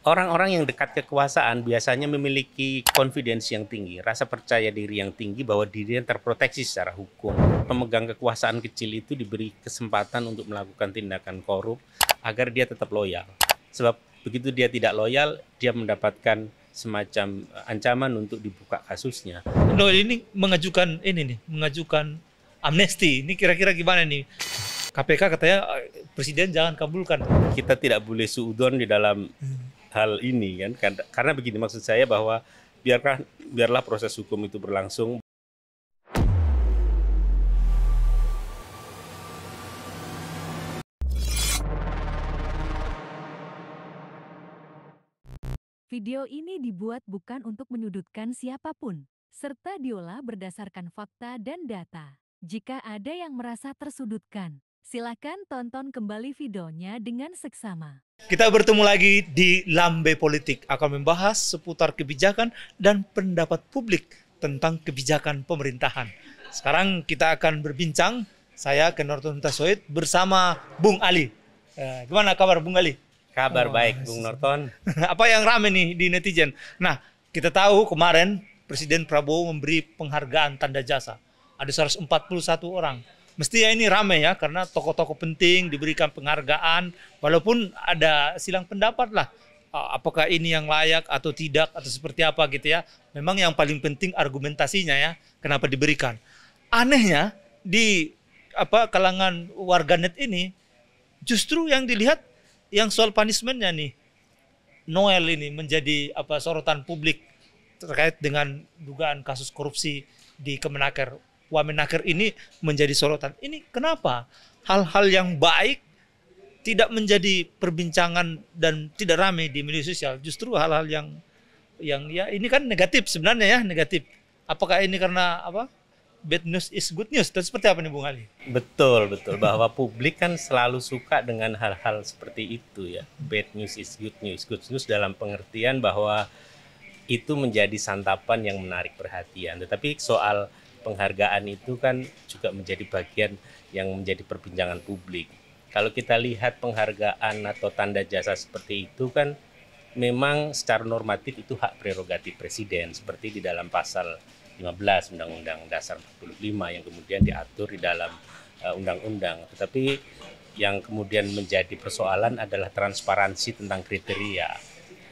Orang-orang yang dekat kekuasaan biasanya memiliki confidence yang tinggi, rasa percaya diri yang tinggi bahwa dirinya terproteksi secara hukum. Pemegang kekuasaan kecil itu diberi kesempatan untuk melakukan tindakan korup agar dia tetap loyal. Sebab begitu dia tidak loyal, dia mendapatkan semacam ancaman untuk dibuka kasusnya. Noel ini mengajukan amnesti. Ini kira-kira gimana nih? KPK katanya presiden jangan kabulkan. Kita tidak boleh suudon di dalam hal ini kan, karena begini, maksud saya bahwa biarlah proses hukum itu berlangsung. Video ini dibuat bukan untuk menyudutkan siapapun, serta diolah berdasarkan fakta dan data. Jika ada yang merasa tersudutkan, silakan tonton kembali videonya dengan seksama. Kita bertemu lagi di Lambe Politik, akan membahas seputar kebijakan dan pendapat publik tentang kebijakan pemerintahan. Sekarang kita akan berbincang, saya Ken Norton Tasoid bersama Bung Ali. Gimana kabar Bung Ali? Kabar baik, Bung Norton. Apa yang rame nih di netizen? Nah, kita tahu kemarin Presiden Prabowo memberi penghargaan tanda jasa. Ada 141 orang. Mestinya ini rame ya, karena tokoh-tokoh penting diberikan penghargaan, walaupun ada silang pendapat lah. Apakah ini yang layak atau tidak, atau seperti apa gitu ya. Memang yang paling penting argumentasinya ya, kenapa diberikan. Anehnya, di kalangan warganet ini, justru yang dilihat yang soal punishment-nya nih, Noel ini menjadi sorotan publik terkait dengan dugaan kasus korupsi di Kemenaker. Wamenaker ini menjadi sorotan. Ini kenapa hal-hal yang baik tidak menjadi perbincangan dan tidak ramai di media sosial? Justru hal-hal yang ya ini kan negatif sebenarnya ya, negatif. Apakah ini karena bad news is good news? Dan seperti apa nih Bung Ali? Betul, bahwa publik kan selalu suka dengan hal-hal seperti itu ya. Bad news is good news. Good news dalam pengertian bahwa itu menjadi santapan yang menarik perhatian. Tetapi soal penghargaan itu kan juga menjadi bagian yang menjadi perbincangan publik. Kalau kita lihat penghargaan atau tanda jasa seperti itu kan memang secara normatif itu hak prerogatif presiden, seperti di dalam pasal 15 Undang-Undang Dasar 45 yang kemudian diatur di dalam undang-undang. Tetapi yang kemudian menjadi persoalan adalah transparansi tentang kriteria.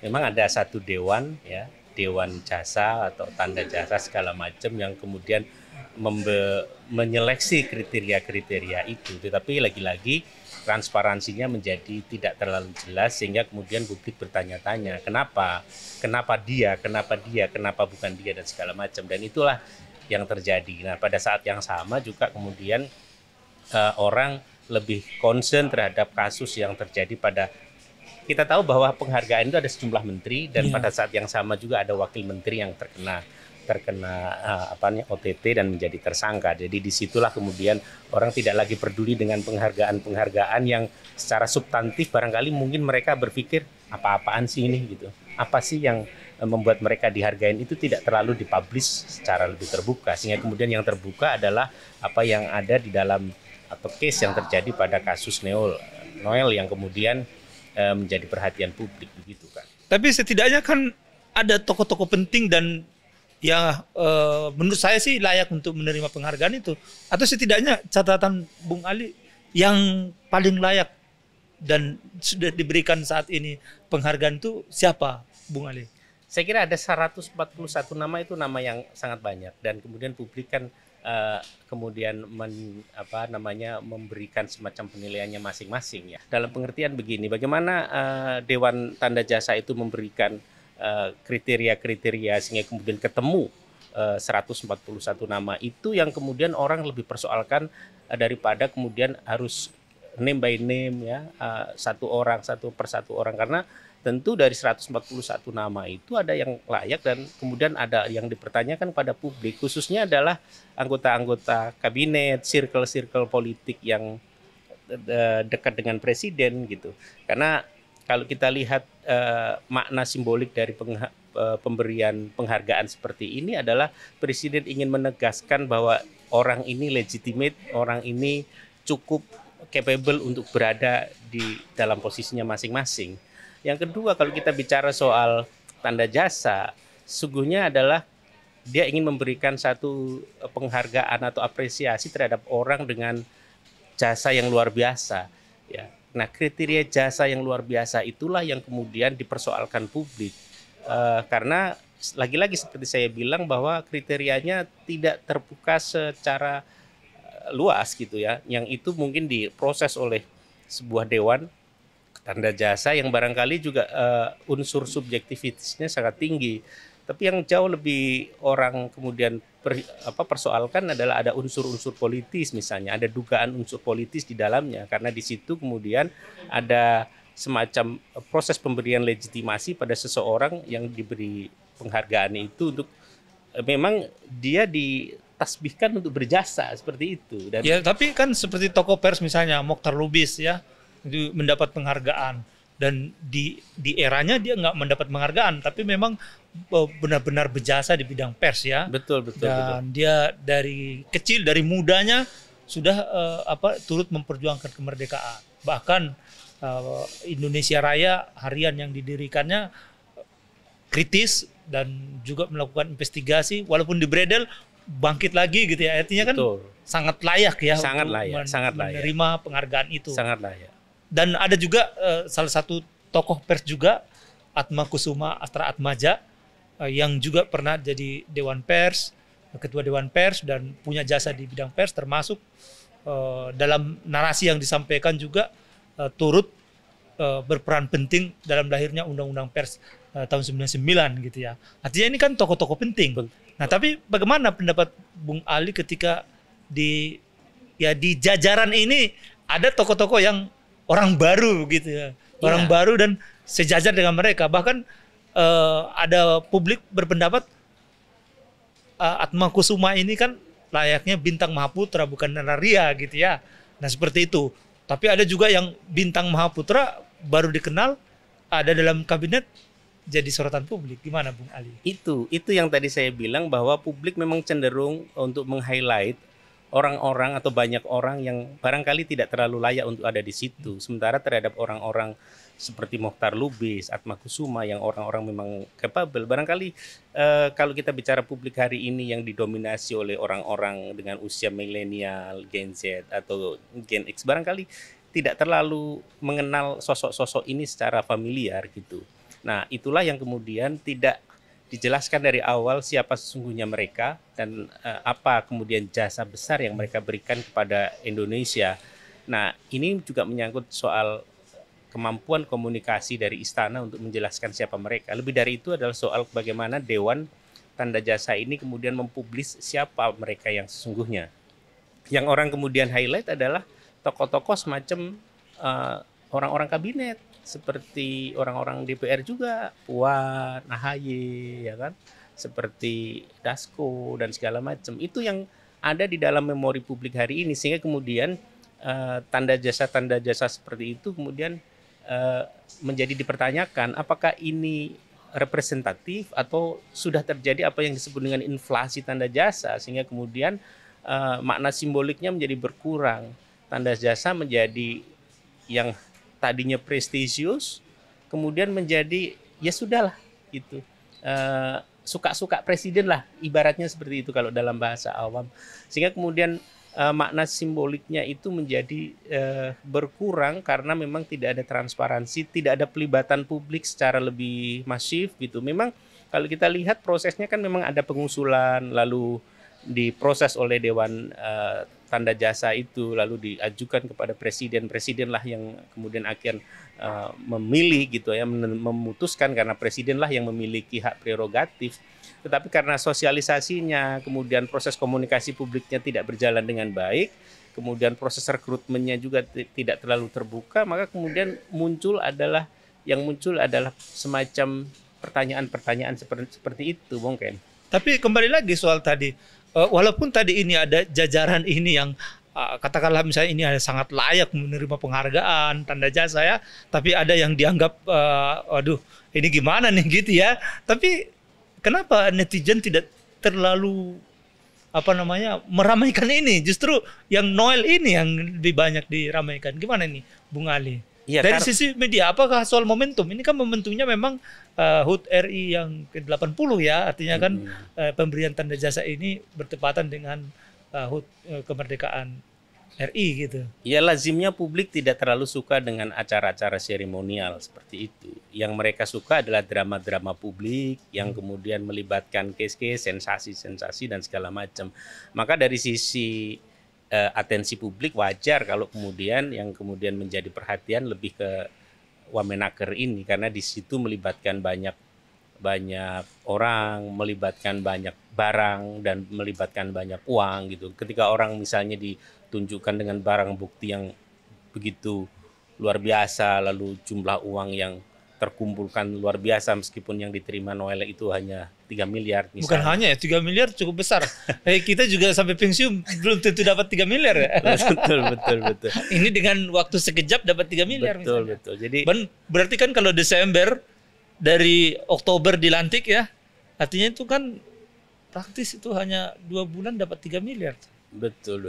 Memang ada satu dewan ya, dewan jasa atau tanda jasa segala macam yang kemudian menyeleksi kriteria-kriteria itu. Tetapi lagi-lagi transparansinya menjadi tidak terlalu jelas sehingga kemudian publik bertanya-tanya kenapa dia, kenapa bukan dia dan segala macam, dan itulah yang terjadi. Nah, pada saat yang sama juga kemudian orang lebih concern terhadap kasus yang terjadi pada, kita tahu bahwa penghargaan itu ada sejumlah menteri dan pada saat yang sama juga ada wakil menteri yang terkena OTT dan menjadi tersangka. Jadi disitulah kemudian orang tidak lagi peduli dengan penghargaan yang secara substantif, barangkali mungkin mereka berpikir apa-apaan sih ini gitu. Apa sih yang membuat mereka dihargain, itu tidak terlalu dipublish secara lebih terbuka, sehingga kemudian yang terbuka adalah apa yang ada di dalam atau case yang terjadi pada kasus Noel yang kemudian menjadi perhatian publik begitu kan. Tapi setidaknya kan ada tokoh-tokoh penting dan ya menurut saya sih layak untuk menerima penghargaan itu. Atau setidaknya catatan Bung Ali yang paling layak dan sudah diberikan saat ini penghargaan itu siapa Bung Ali? Saya kira ada 141 nama, itu nama yang sangat banyak, dan kemudian publik kan kemudian memberikan semacam penilaiannya masing-masing ya. Dalam pengertian begini, bagaimana Dewan Tanda Jasa itu memberikan kriteria-kriteria sehingga kemudian ketemu 141 nama itu yang kemudian orang lebih persoalkan daripada kemudian harus name by name ya, satu persatu orang, karena tentu dari 141 nama itu ada yang layak dan kemudian ada yang dipertanyakan pada publik, khususnya adalah anggota-anggota kabinet, circle-circle politik yang dekat dengan presiden gitu. Karena kalau kita lihat makna simbolik dari pemberian penghargaan seperti ini adalah presiden ingin menegaskan bahwa orang ini legitimate, orang ini cukup capable untuk berada di dalam posisinya masing-masing. Yang kedua, kalau kita bicara soal tanda jasa, sesungguhnya adalah dia ingin memberikan satu penghargaan atau apresiasi terhadap orang dengan jasa yang luar biasa. Ya. Nah, kriteria jasa yang luar biasa itulah yang kemudian dipersoalkan publik. Karena lagi-lagi seperti saya bilang bahwa kriterianya tidak terbuka secara luas gitu ya. Yang itu mungkin diproses oleh sebuah dewan tanda jasa yang barangkali juga unsur subjektivitasnya sangat tinggi. Tapi yang jauh lebih orang kemudian persoalkan adalah ada unsur-unsur politis misalnya, ada dugaan unsur politis di dalamnya, karena di situ kemudian ada semacam proses pemberian legitimasi pada seseorang yang diberi penghargaan itu untuk memang dia ditasbihkan untuk berjasa seperti itu. Dan ya, tapi kan seperti tokoh pers misalnya Mokhtar Lubis ya, itu mendapat penghargaan. Dan di eranya dia nggak mendapat penghargaan, tapi memang benar-benar berjasa di bidang pers ya. Betul. Dan dia dari kecil, dari mudanya sudah turut memperjuangkan kemerdekaan. Bahkan Indonesia Raya harian yang didirikannya kritis dan juga melakukan investigasi, walaupun dibredel bangkit lagi gitu ya. Artinya kan sangat layak ya, sangat layak menerima penghargaan itu. Sangat layak. Dan ada juga salah satu tokoh pers juga, Atma Kusuma Astra-Atmaja, yang juga pernah jadi Dewan Pers, Ketua Dewan Pers, dan punya jasa di bidang pers, termasuk dalam narasi yang disampaikan juga turut berperan penting dalam lahirnya Undang-Undang Pers tahun 99 gitu ya. Artinya ini kan tokoh-tokoh penting. Nah, tapi bagaimana pendapat Bung Ali ketika di jajaran ini ada tokoh-tokoh yang orang baru gitu ya, orang baru dan sejajar dengan mereka. Bahkan ada publik berpendapat Atma Kusuma ini kan layaknya bintang Mahaputra bukan Nararia gitu ya. Nah seperti itu. Tapi ada juga yang bintang Mahaputra baru dikenal ada dalam kabinet jadi sorotan publik. Gimana Bung Ali? Itu yang tadi saya bilang bahwa publik memang cenderung untuk meng-highlight orang-orang atau banyak orang yang barangkali tidak terlalu layak untuk ada di situ. Sementara terhadap orang-orang seperti Mokhtar Lubis, Atma Kusuma yang orang-orang memang capable. Barangkali kalau kita bicara publik hari ini yang didominasi oleh orang-orang dengan usia milenial, Gen Z atau Gen X, barangkali tidak terlalu mengenal sosok-sosok ini secara familiar gitu. Nah, itulah yang kemudian tidak dijelaskan dari awal siapa sesungguhnya mereka dan apa kemudian jasa besar yang mereka berikan kepada Indonesia. Nah, ini juga menyangkut soal kemampuan komunikasi dari istana untuk menjelaskan siapa mereka. Lebih dari itu adalah soal bagaimana Dewan Tanda Jasa ini kemudian mempublis siapa mereka yang sesungguhnya. Yang orang kemudian highlight adalah tokoh-tokoh semacam orang-orang kabinet, seperti orang-orang DPR juga, Puan, AHY, ya kan, seperti Dasko dan segala macam. Itu yang ada di dalam memori publik hari ini, sehingga kemudian tanda jasa seperti itu kemudian menjadi dipertanyakan apakah ini representatif atau sudah terjadi apa yang disebut dengan inflasi tanda jasa, sehingga kemudian makna simboliknya menjadi berkurang. Tanda jasa menjadi yang tadinya prestisius, kemudian menjadi ya sudahlah gitu, suka-suka presiden lah, ibaratnya seperti itu kalau dalam bahasa awam, sehingga kemudian makna simboliknya itu menjadi berkurang karena memang tidak ada transparansi, tidak ada pelibatan publik secara lebih masif gitu. Memang kalau kita lihat prosesnya kan memang ada pengusulan, lalu diproses oleh Dewan Tanda Jasa itu, lalu diajukan kepada presidenlah yang kemudian akan memilih gitu ya, memutuskan, karena presidenlah yang memiliki hak prerogatif. Tetapi karena sosialisasinya, kemudian proses komunikasi publiknya tidak berjalan dengan baik, kemudian proses rekrutmennya juga tidak terlalu terbuka, maka kemudian muncul adalah semacam pertanyaan-pertanyaan seperti itu, Bung Ken. Tapi kembali lagi soal tadi, walaupun tadi ini ada jajaran ini yang katakanlah misalnya ini ada sangat layak menerima penghargaan tanda jasa ya, tapi ada yang dianggap waduh ini gimana nih gitu ya. Tapi kenapa netizen tidak terlalu meramaikan ini? Justru yang Noel ini yang lebih banyak diramaikan. Gimana nih Bung Ali? Iya, Dari sisi media, apakah soal momentum? Ini kan momentumnya memang HUT RI yang ke-80 ya, artinya kan pemberian tanda jasa ini bertepatan dengan HUT kemerdekaan RI gitu. Ya, lazimnya publik tidak terlalu suka dengan acara-acara seremonial seperti itu. Yang mereka suka adalah drama-drama publik yang kemudian melibatkan case-case, sensasi-sensasi dan segala macam. Maka dari sisi atensi publik wajar kalau kemudian yang kemudian menjadi perhatian lebih ke Wamenaker ini, karena di situ melibatkan banyak orang, melibatkan banyak barang dan melibatkan banyak uang gitu. Ketika orang misalnya ditunjukkan dengan barang bukti yang begitu luar biasa, lalu jumlah uang yang terkumpulkan luar biasa, meskipun yang diterima Noel itu hanya 3 miliar misalnya. Bukan hanya ya, 3 miliar cukup besar. Kita juga sampai pensiun belum tentu dapat 3 miliar ya. Betul. Ini dengan waktu sekejap dapat 3 miliar Betul. misalnya. Jadi Berarti kan kalau Desember dari Oktober dilantik ya, artinya itu kan praktis itu hanya 2 bulan dapat 3 miliar. betul.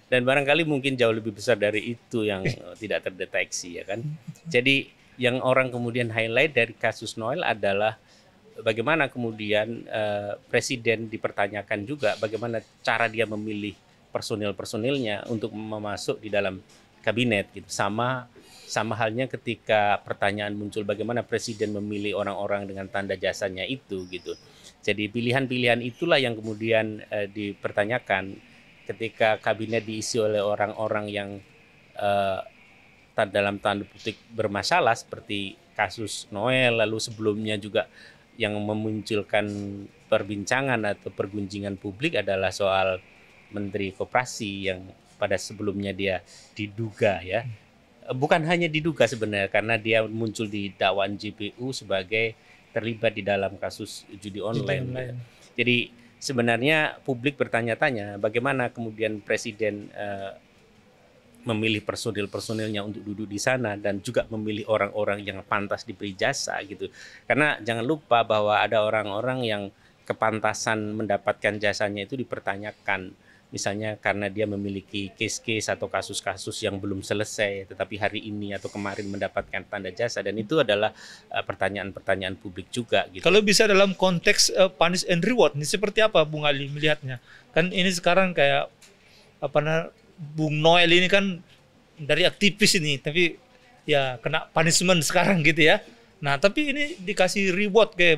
Dan barangkali mungkin jauh lebih besar dari itu yang tidak terdeteksi ya kan. Jadi yang orang kemudian highlight dari kasus Noel adalah bagaimana kemudian presiden dipertanyakan juga bagaimana cara dia memilih personil-personilnya untuk memasuk di dalam kabinet gitu. Sama halnya ketika pertanyaan muncul bagaimana presiden memilih orang-orang dengan tanda jasanya itu gitu. Jadi pilihan-pilihan itulah yang kemudian dipertanyakan ketika kabinet diisi oleh orang-orang yang dalam tanda petik bermasalah seperti kasus Noel, lalu sebelumnya juga yang memunculkan perbincangan atau pergunjingan publik adalah soal Menteri Koperasi yang pada sebelumnya dia diduga ya, bukan hanya diduga sebenarnya karena dia muncul di dakwaan JPU sebagai terlibat di dalam kasus judi online. Ya. Jadi sebenarnya publik bertanya-tanya bagaimana kemudian presiden memilih personil-personilnya untuk duduk di sana dan juga memilih orang-orang yang pantas diberi jasa gitu. Karena jangan lupa bahwa ada orang-orang yang kepantasan mendapatkan jasanya itu dipertanyakan. Misalnya karena dia memiliki case-case atau kasus-kasus yang belum selesai tetapi hari ini atau kemarin mendapatkan tanda jasa, dan itu adalah pertanyaan-pertanyaan publik juga gitu. Kalau bisa dalam konteks punish and reward ini seperti apa Bung Ali melihatnya? Kan ini sekarang kayak Bung Noel ini kan dari aktivis ini, tapi ya kena punishment sekarang gitu ya. Nah, tapi ini dikasih reward ke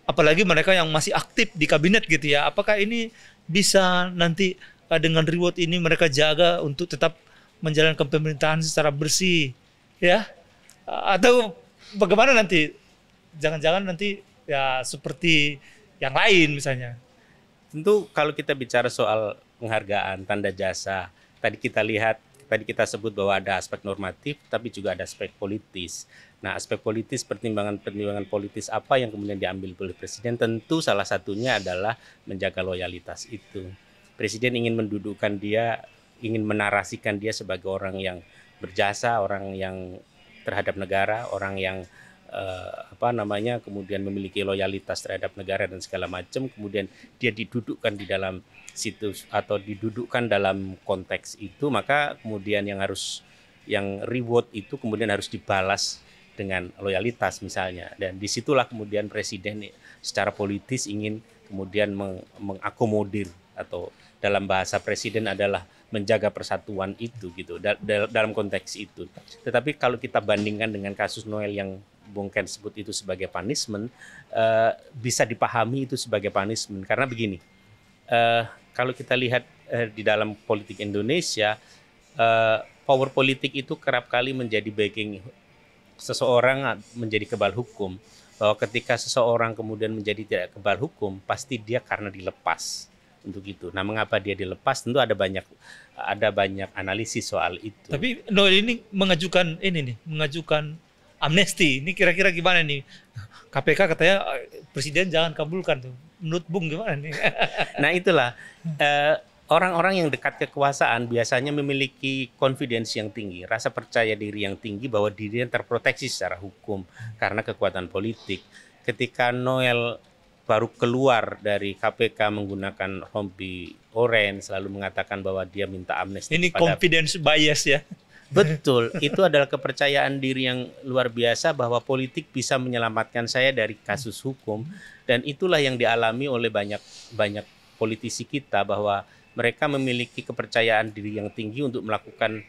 apalagi mereka yang masih aktif di kabinet gitu ya. Apakah ini bisa nanti dengan reward ini mereka jaga untuk tetap menjalankan pemerintahan secara bersih ya? Atau bagaimana nanti? Jangan-jangan nanti ya seperti yang lain misalnya. Tentu kalau kita bicara soal penghargaan tanda jasa, tadi kita sebut bahwa ada aspek normatif tapi juga ada aspek politis. Nah, aspek politis, pertimbangan politis apa yang kemudian diambil oleh presiden, tentu salah satunya adalah menjaga loyalitas itu. Presiden ingin mendudukkan dia, ingin menarasikan dia sebagai orang yang berjasa, orang yang terhadap negara, orang yang kemudian memiliki loyalitas terhadap negara dan segala macam, kemudian dia didudukkan di dalam situs atau didudukkan dalam konteks itu, maka kemudian yang reward itu kemudian harus dibalas dengan loyalitas misalnya, dan disitulah kemudian presiden secara politis ingin kemudian mengakomodir atau dalam bahasa presiden adalah menjaga persatuan itu gitu dalam konteks itu. Tetapi kalau kita bandingkan dengan kasus Noel yang Bung Ken sebut itu sebagai punishment, bisa dipahami itu sebagai punishment karena begini, kalau kita lihat di dalam politik Indonesia, power politik itu kerap kali menjadi backing seseorang menjadi kebal hukum, bahwa ketika seseorang kemudian menjadi tidak kebal hukum pasti dia karena dilepas untuk itu. Nah, mengapa dia dilepas? Tentu ada banyak analisis soal itu. Tapi Noel ini mengajukan amnesti. Ini kira-kira gimana nih? KPK katanya presiden jangan kabulkan tuh. Menurut Bung gimana nih? Nah, itulah orang-orang yang dekat kekuasaan biasanya memiliki confidence yang tinggi, rasa percaya diri yang tinggi bahwa dirinya terproteksi secara hukum karena kekuatan politik. Ketika Noel baru keluar dari KPK menggunakan rompi orange, lalu mengatakan bahwa dia minta amnesti. Ini confidence bias ya? Betul, itu adalah kepercayaan diri yang luar biasa bahwa politik bisa menyelamatkan saya dari kasus hukum, dan itulah yang dialami oleh banyak banyak politisi kita, bahwa mereka memiliki kepercayaan diri yang tinggi untuk melakukan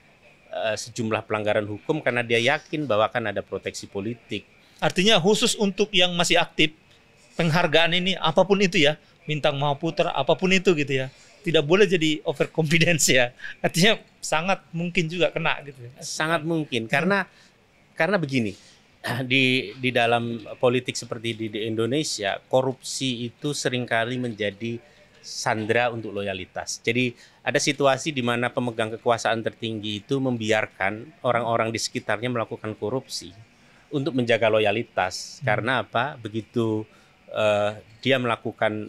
sejumlah pelanggaran hukum karena dia yakin bahwa akan ada proteksi politik. Artinya khusus untuk yang masih aktif, penghargaan ini apapun itu ya, bintang Mahaputra apapun itu gitu ya, tidak boleh jadi overconfidence ya. Artinya sangat mungkin juga kena gitu ya. Sangat mungkin karena begini, di dalam politik seperti di Indonesia, korupsi itu seringkali menjadi sandera untuk loyalitas. Jadi ada situasi di mana pemegang kekuasaan tertinggi itu membiarkan orang-orang di sekitarnya melakukan korupsi untuk menjaga loyalitas. Karena apa? Begitu dia melakukan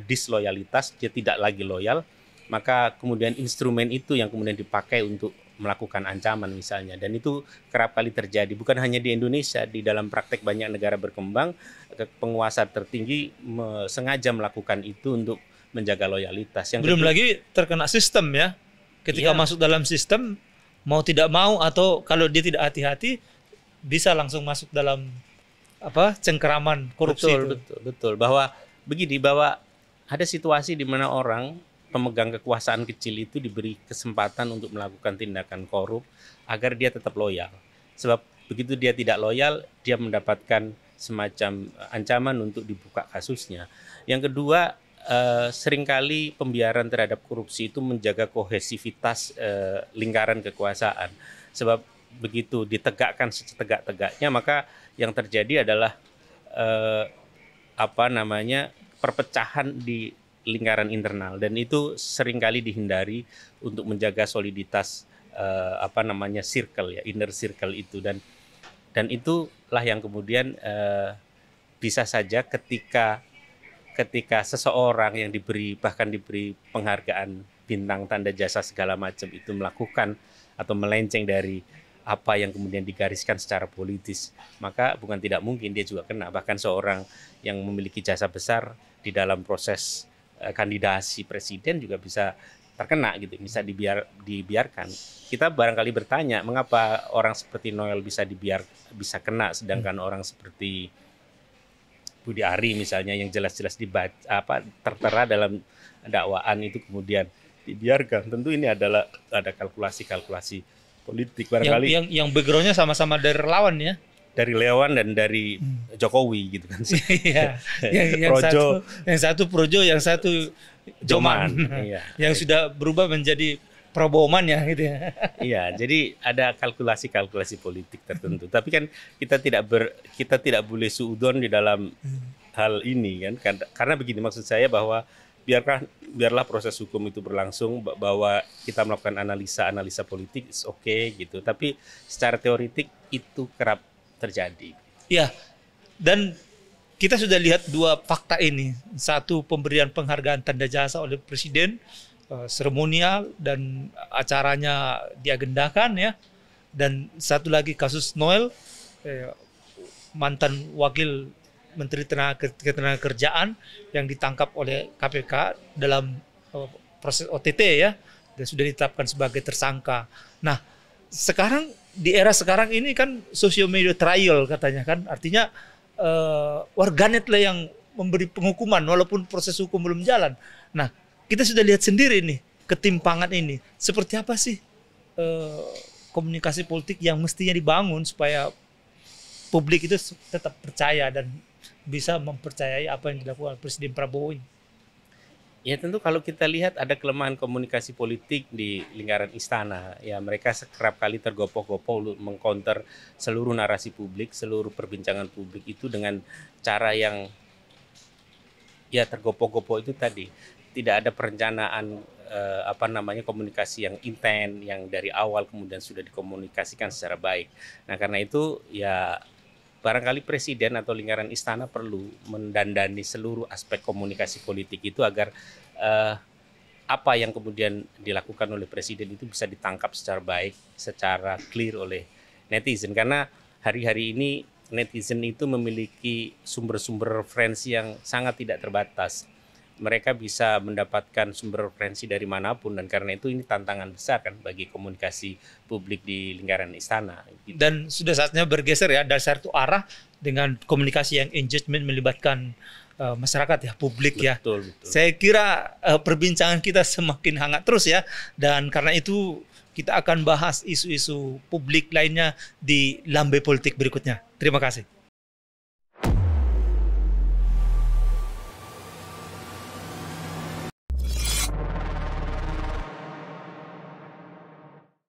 disloyalitas, dia tidak lagi loyal, maka kemudian instrumen itu yang kemudian dipakai untuk melakukan ancaman misalnya. Dan itu kerap kali terjadi, bukan hanya di Indonesia, di dalam praktek banyak negara berkembang, penguasa tertinggi sengaja melakukan itu untuk menjaga loyalitas. Belum lagi terkena sistem ya, ketika masuk dalam sistem, mau tidak mau atau kalau dia tidak hati-hati, bisa langsung masuk dalam cengkeraman korupsi. Betul. Bahwa begini, bahwa ada situasi di mana orang pemegang kekuasaan kecil itu diberi kesempatan untuk melakukan tindakan korup agar dia tetap loyal. Sebab begitu dia tidak loyal, dia mendapatkan semacam ancaman untuk dibuka kasusnya. Yang kedua, seringkali pembiaran terhadap korupsi itu menjaga kohesivitas lingkaran kekuasaan. Sebab begitu ditegakkan setegak-tegaknya, maka yang terjadi adalah perpecahan di lingkaran internal, dan itu seringkali dihindari untuk menjaga soliditas circle ya, inner circle itu, dan itulah yang kemudian bisa saja ketika seseorang yang bahkan diberi penghargaan bintang tanda jasa segala macam itu melakukan atau melenceng dari apa yang kemudian digariskan secara politis, maka bukan tidak mungkin dia juga kena. Bahkan seorang yang memiliki jasa besar di dalam proses kandidasi presiden juga bisa terkena gitu, bisa dibiarkan. Kita barangkali bertanya, mengapa orang seperti Noel bisa kena, sedangkan orang seperti Budi Ari misalnya yang jelas-jelas tertera dalam dakwaan itu kemudian dibiarkan. Tentu ini ada kalkulasi politik barangkali yang backgroundnya sama-sama dari relawan ya. Dari Lewan dan dari Jokowi gitu kan. Iya. yang satu Projo, yang satu Joman. Iya. Yang sudah berubah menjadi Prabowoman ya gitu ya. Iya, jadi ada kalkulasi politik tertentu. Tapi kan kita tidak boleh suudon di dalam hal ini kan. Karena begini, maksud saya bahwa biarlah proses hukum itu berlangsung, bahwa kita melakukan analisa politik is okay gitu. Tapi secara teoritik itu kerap terjadi. Ya, dan kita sudah lihat dua fakta ini. Satu, pemberian penghargaan tanda jasa oleh Presiden, seremonial dan acaranya diagendakan ya. Dan satu lagi kasus Noel, mantan wakil Menteri Ketenagakerjaan yang ditangkap oleh KPK dalam proses OTT ya, dan sudah ditetapkan sebagai tersangka. Nah, sekarang di era sekarang ini kan social media trial katanya kan, artinya warganet lah yang memberi penghukuman walaupun proses hukum belum jalan. Nah, kita sudah lihat sendiri nih ketimpangan ini. Seperti apa sih komunikasi politik yang mestinya dibangun supaya publik itu tetap percaya dan bisa mempercayai apa yang dilakukan Presiden Prabowo ini? Ya tentu kalau kita lihat ada kelemahan komunikasi politik di lingkaran istana. Ya mereka kerap kali tergopoh-gopoh untuk mengcounter seluruh narasi publik, seluruh perbincangan publik itu dengan cara yang ya tergopoh-gopoh itu tadi. Tidak ada perencanaan komunikasi yang intens, yang dari awal kemudian sudah dikomunikasikan secara baik. Nah karena itu ya barangkali presiden atau lingkaran istana perlu mendandani seluruh aspek komunikasi politik itu agar apa yang kemudian dilakukan oleh presiden itu bisa ditangkap secara baik, secara clear oleh netizen. Karena hari-hari ini netizen itu memiliki sumber-sumber referensi yang sangat tidak terbatas. mereka bisa mendapatkan sumber referensi dari manapun, dan karena itu ini tantangan besar kan bagi komunikasi publik di lingkaran istana. Gitu. Dan sudah saatnya bergeser ya dari satu arah dengan komunikasi yang engagement melibatkan masyarakat ya, publik ya. Betul. Saya kira perbincangan kita semakin hangat terus ya, dan karena itu kita akan bahas isu-isu publik lainnya di Lambe Politik berikutnya. Terima kasih.